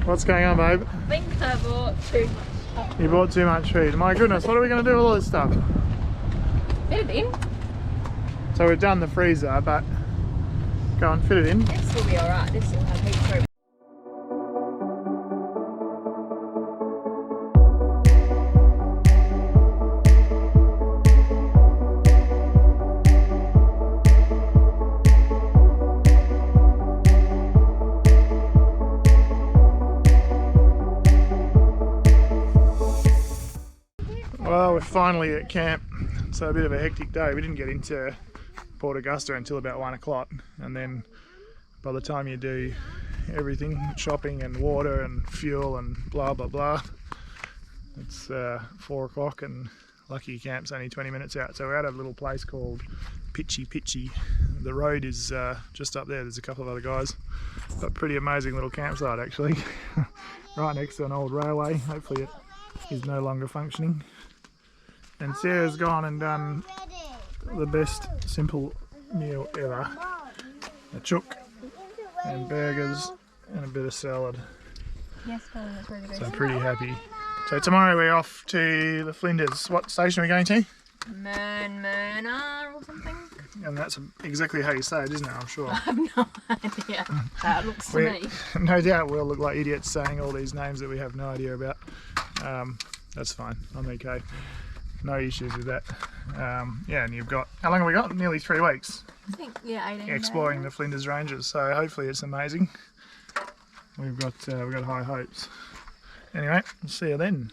What's going on, babe? I think I bought too much. You bought too much food. My goodness, what are we going to do with all this stuff? Fit it in. So we've done the freezer, but go and fit it in. This will be alright. This will have heaps of room. Well, we're finally at camp. So a bit of a hectic day. We didn't get into Port Augusta until about 1 o'clock, and then by the time you do everything, shopping and water and fuel and blah blah blah, it's 4 o'clock, and lucky camp's only 20 minutes out. So we're at a little place called Pitchy. The road is just up there. There's a couple of other guys. Got a pretty amazing little campsite actually. Right next to an old railway. Hopefully it is no longer functioning. And Sarah's gone and done the best simple meal ever. A chook and burgers and a bit of salad. Yes, that's really good. So I'm pretty happy. So tomorrow we're off to the Flinders. What station are we going to? Mern Merna or something? And that's exactly how you say it, isn't it? I'm sure. I have no idea how it looks to me. No doubt we'll look like idiots saying all these names that we have no idea about. That's fine. I'm okay. No issues with that. Yeah, and you've got, how long have we got? Nearly 3 weeks. I think, yeah, 18 exploring days. the Flinders Ranges, so hopefully it's amazing. We've got high hopes. Anyway, we'll see you then.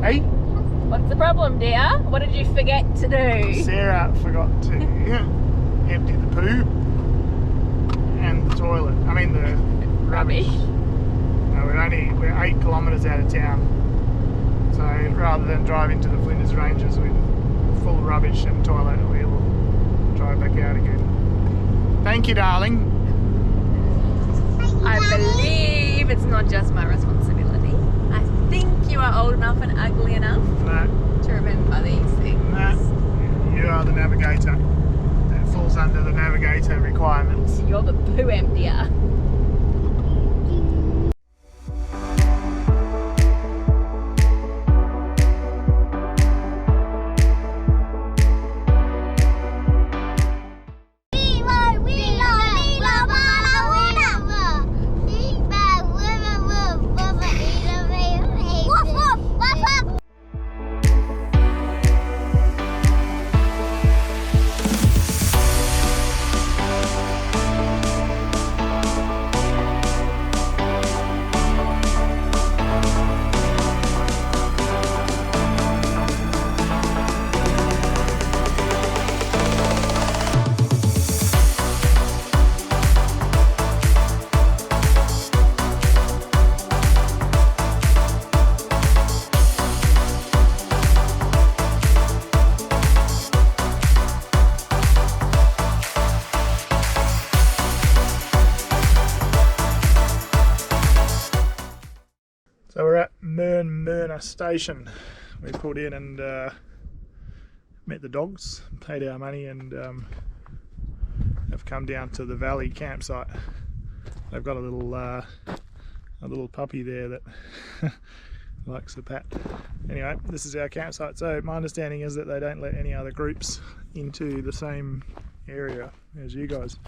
Hey? What's the problem, dear? What did you forget to do? Sarah forgot to empty the poo and the toilet. I mean the rubbish. No, we're 8 kilometres out of town. So rather than drive into the Flinders Ranges with full rubbish and toilet, we'll drive back out again. Thank you, darling. I believe it's not just my responsibility. I think you are old enough and ugly enough to remember these things. No, you are the navigator. That falls under the navigator requirements. You're the poo emptier. So we're at Mern Merna station. We pulled in and met the dogs, paid our money, and have come down to the valley campsite. They've got a little puppy there that likes a pat. Anyway, this is our campsite. So my understanding is that they don't let any other groups into the same area as you guys.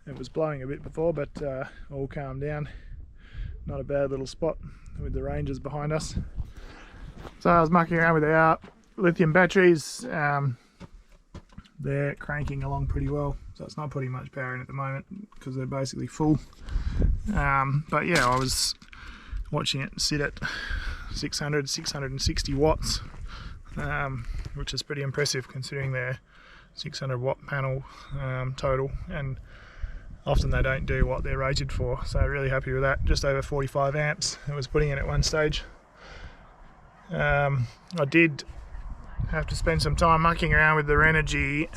It was blowing a bit before, but all calmed down. Not a bad little spot with the ranges behind us. So I was mucking around with our lithium batteries. They're cranking along pretty well, so it's not putting much power in at the moment because they're basically full. But yeah, I was watching it sit at 660 watts, which is pretty impressive considering they're 600 watt panel total, and often they don't do what they're rated for, so really happy with that. Just over 45 amps it was putting in at one stage. I did have to spend some time mucking around with the Richi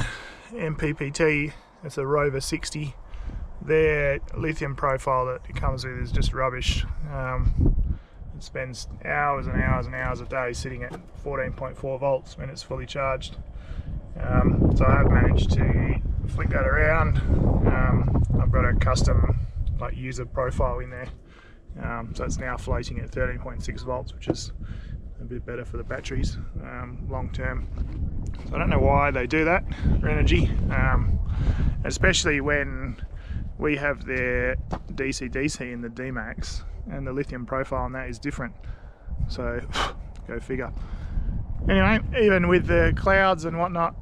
MPPT. It's a Rover 60. Their lithium profile that it comes with is just rubbish. It spends hours and hours and hours a day sitting at 14.4 volts when it's fully charged. So I have managed to flick that around. I've got a custom user profile in there. So it's now floating at 13.6 volts, which is a bit better for the batteries long term. So I don't know why they do that, Richi, especially when we have their DC-DC in the D-Max, and the lithium profile on that is different. So go figure. Anyway, even with the clouds and whatnot,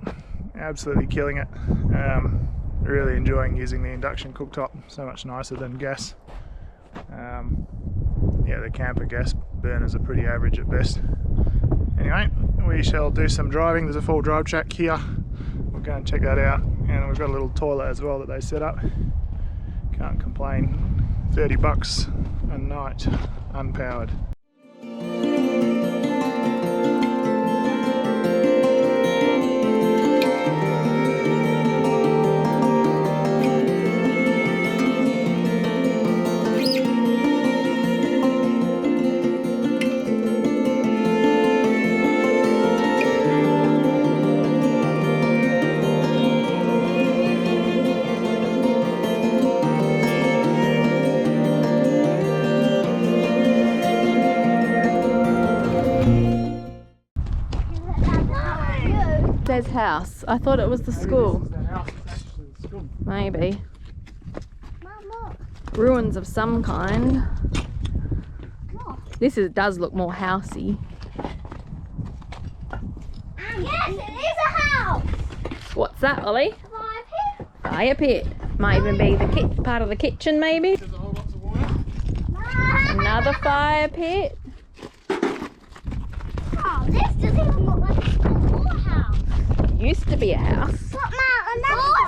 absolutely killing it. Really enjoying using the induction cooktop, so much nicer than gas. Yeah, the camper gas burners are pretty average at best. Anyway, we shall do some driving. There's a full drive track here. We'll go and check that out. And we've got a little toilet as well that they set up. Can't complain. $30 a night, unpowered. There's house. I thought it was the school. Maybe. Ruins of some kind. This does look more housey. Yes, it is a house. What's that, Ollie? Fire pit. Fire pit. Might even be the part of the kitchen, maybe. Another fire pit. Oh, this doesn't even look like a school or a house. Used to be a house.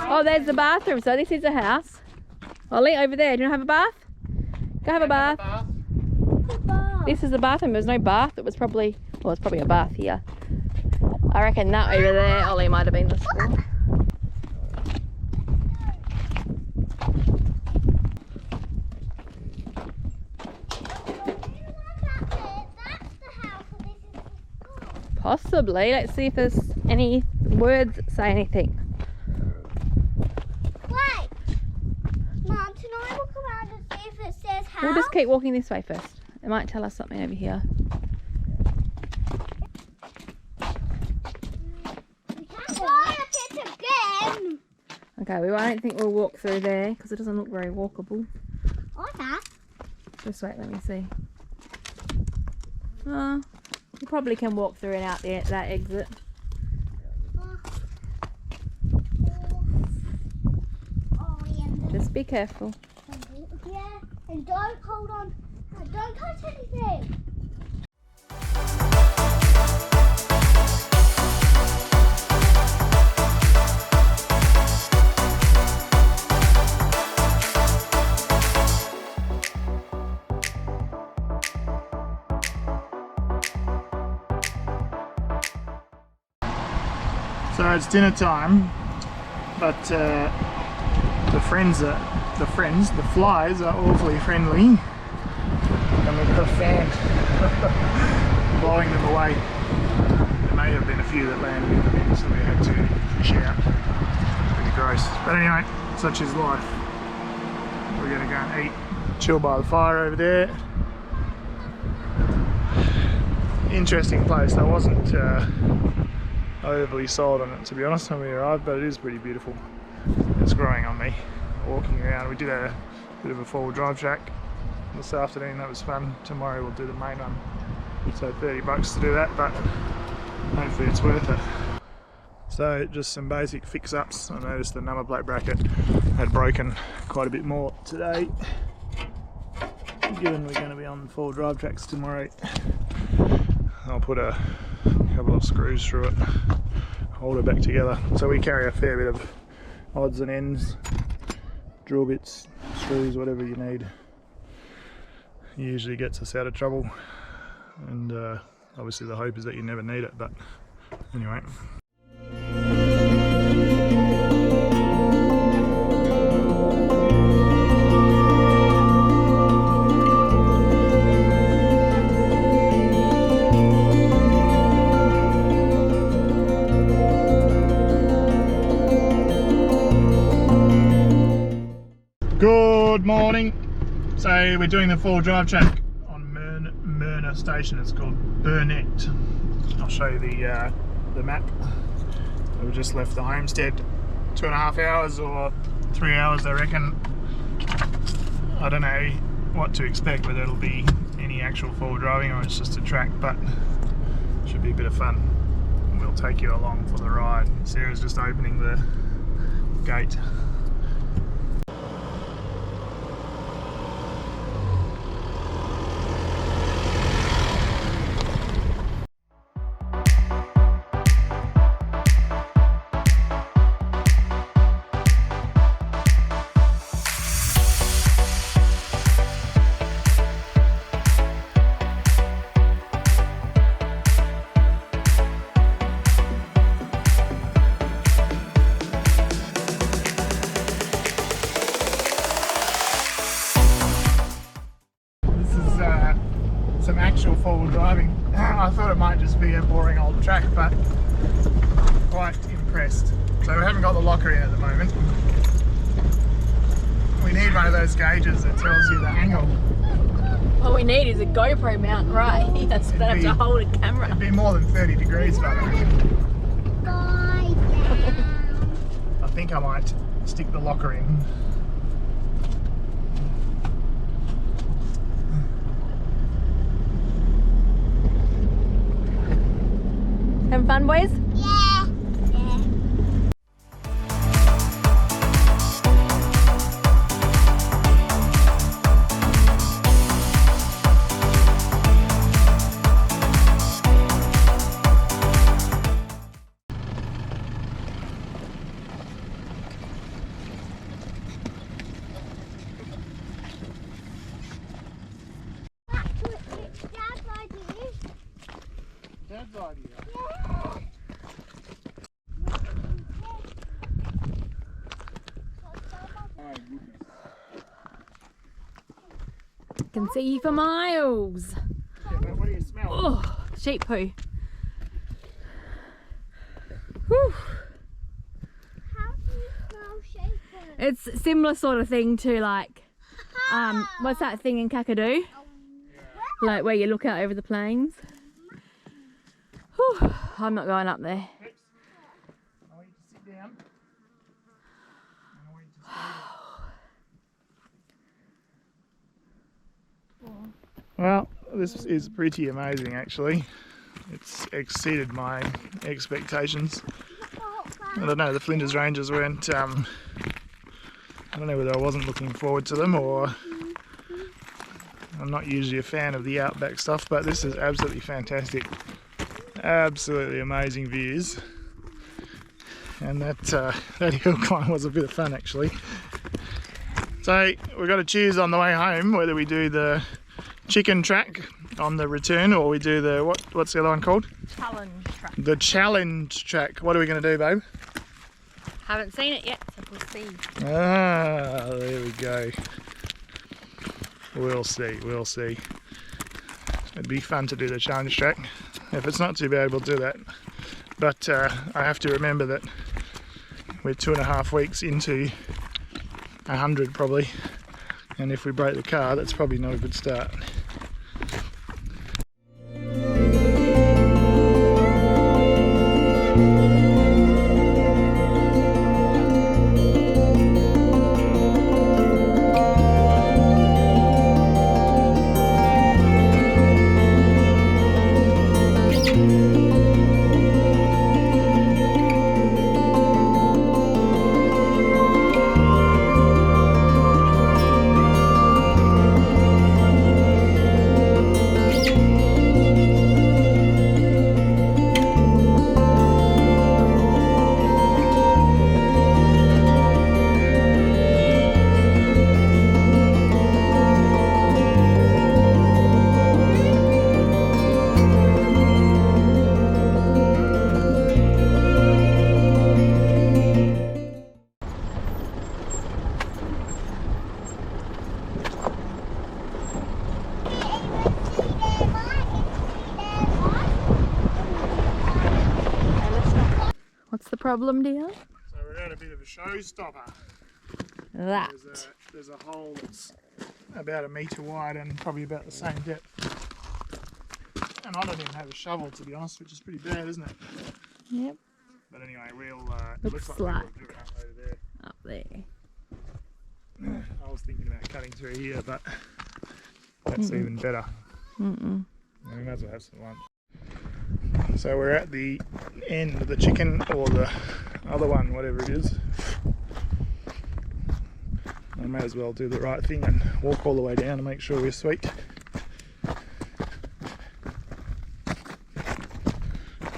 Oh, there's the bathroom. So this is a house. Ollie, over there. Do you want to have a bath? Go have a bath. This is the bathroom. There's no bath. It was probably, well, it's probably a bath here. I reckon that over there, Ollie, might have been the school. Possibly. Let's see if there's any words that say anything. Wait. Mum, tonight we'll come out and see if it says house. We'll just keep walking this way first. It might tell us something over here. Fire pit again. Okay, I don't think we'll walk through there because it doesn't look very walkable. Okay. Just wait, let me see. You probably can walk through and out there at that exit. Just be careful. Yeah, and don't hold on. Don't touch anything. So it's dinner time, but the flies are awfully friendly, and we've got a fan blowing them away. There may have been a few that landed in the bin, so we had to fish out. Pretty gross. But anyway, such is life. We're going to go and eat, chill by the fire over there. Interesting place. I wasn't overly sold on it, to be honest, when we arrived, but it is pretty beautiful. It's growing on me walking around. We did a bit of a four-wheel drive track this afternoon. That was fun. Tomorrow we'll do the main one, so $30 to do that, but hopefully it's worth it. So just some basic fix-ups. I noticed the number plate bracket had broken quite a bit more today, given we're going to be on four-wheel drive tracks tomorrow. I'll put a couple of screws through it, hold it back together. So we carry a fair bit of odds and ends, drill bits, screws, whatever you need. Usually gets us out of trouble, and obviously the hope is that you never need it, but Anyway. Good morning. So we're doing the full drive track on Mern Merna station. It's called Burnett. I'll show you the map. We just left the homestead 2.5 hours or 3 hours, I reckon. I don't know what to expect, whether it'll be any actual full driving or it's just a track, but it should be a bit of fun. We'll take you along for the ride. Sarah's just opening the gate. Some actual four-wheel driving. I thought it might just be a boring old track, but quite impressed. So we haven't got the locker in at the moment. We need one of those gauges that tells you the angle. What we need is a GoPro mount, right? Yes, so don't have to hold a camera. It'd be more than 30 degrees by then. I think I might stick the locker in. Having fun, boys? Yeah. Dad's idea. Can see you for miles. Yeah, but what do you smell? Oh, sheep poo. Whew. How do you smell shaker? It's a similar sort of thing to like, what's that thing in Kakadu? Like where you look out over the plains. Whew. I'm not going up there. I want you to sit down. I want you to stay there. Well, this is pretty amazing actually. It's exceeded my expectations. I don't know, the Flinders Ranges weren't, I don't know whether I wasn't looking forward to them or I'm not usually a fan of the outback stuff, but this is absolutely fantastic. Absolutely amazing views. And that hill climb was a bit of fun actually. So we've got to choose on the way home whether we do the chicken track on the return or we do the, what's the other one called? Challenge track. The challenge track. What are we going to do, babe? Haven't seen it yet, so we'll see. Ah, there we go. We'll see, we'll see. It'd be fun to do the challenge track. If it's not too bad, we'll do that. But I have to remember that we're 2.5 weeks into 100 probably. And if we break the car, that's probably not a good start. problem, dear? So we're at a bit of a showstopper. That. There's a hole that's about 1 metre wide and probably about the same depth. And I don't even have a shovel, to be honest, which is pretty bad, isn't it? Yep. But anyway, we'll. Looks looks like we'll do it up over there. up there. I was thinking about cutting through here, but that's even better. We might as well have some lunch. So we're at the end of the chicken, or the other one, whatever it is. I may as well do the right thing and walk all the way down to make sure we're sweet.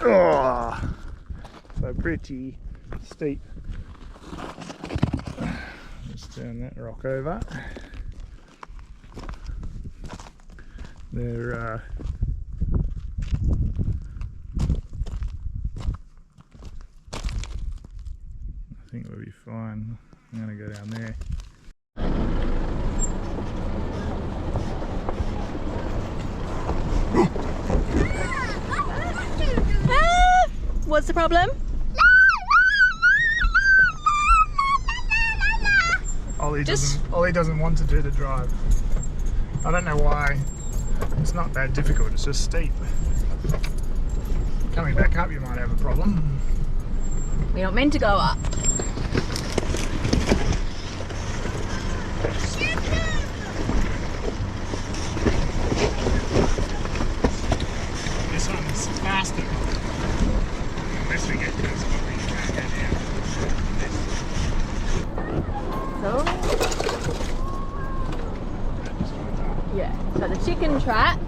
Oh, so pretty steep. Let's turn that rock over. There, I think we'll be fine. I'm going to go down there. What's the problem? Ollie doesn't want to do the drive. I don't know why. It's not that difficult, it's just steep. Coming back up you might have a problem. We're not meant to go up. This one's faster. Unless we get to this one, we can't go down. So, yeah. So the chicken track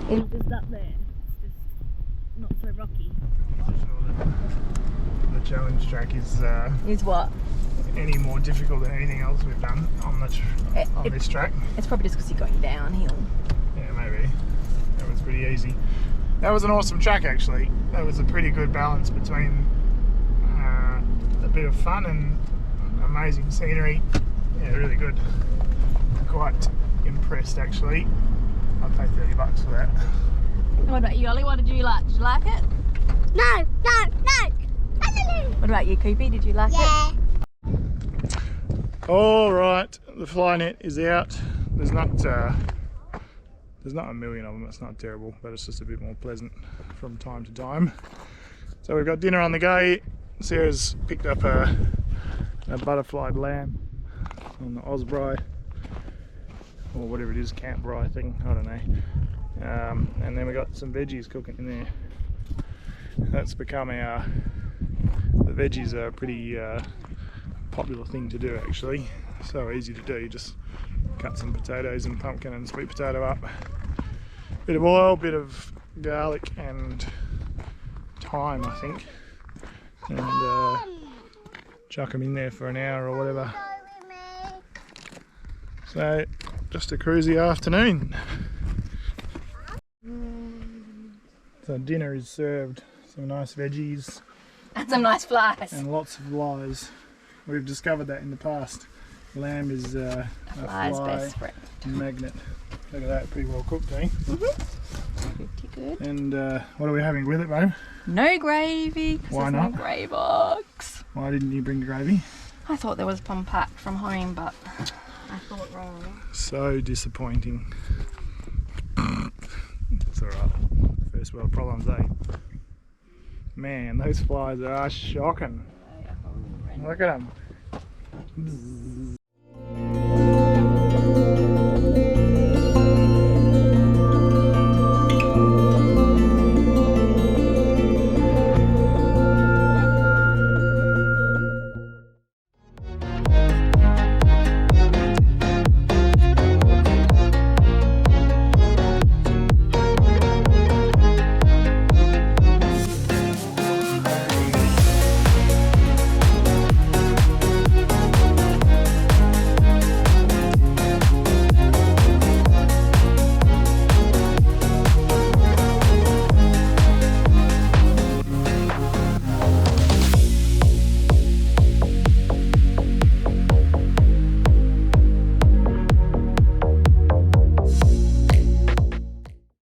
is just up there. It's just not so rocky. I'm sure that the challenge track is Is what? any more difficult than anything else we've done on this track. It's probably just because you're going downhill. Yeah, maybe. That was pretty easy. That was an awesome track, actually. That was a pretty good balance between a bit of fun and amazing scenery. Yeah, really good. Quite impressed, actually. I'll pay $30 for that. And what about you, Ollie? What did you like? Did you like it? No. What about you, Koopy? Did you like it? All right, the fly net is out. There's not a million of them. It's not terrible, but it's just a bit more pleasant from time to time. So we've got dinner on the go. Sarah's picked up a butterflied lamb on the Osprey, or whatever it is, camp bry thing. I don't know. And then we got some veggies cooking in there. That's become the veggies are a pretty popular thing to do, actually. So easy to do. You just cut some potatoes and pumpkin and sweet potato up. Bit of oil, bit of garlic and thyme, I think. And chuck them in there for an hour or whatever. So just a cruisy afternoon. So dinner is served. Some nice veggies. And some nice flies. And lots of flies. We've discovered that in the past. Lamb is a Fly's fly best friend. magnet. Look at that, pretty well cooked, eh? Pretty good. And what are we having with it, babe? No gravy. 'Cause Why there's not? No gravy box. Why didn't you bring the gravy? I thought there was one packed from home, but I thought wrong. So disappointing. It's alright. First world problems, eh? Man, those flies are shocking. Look at them.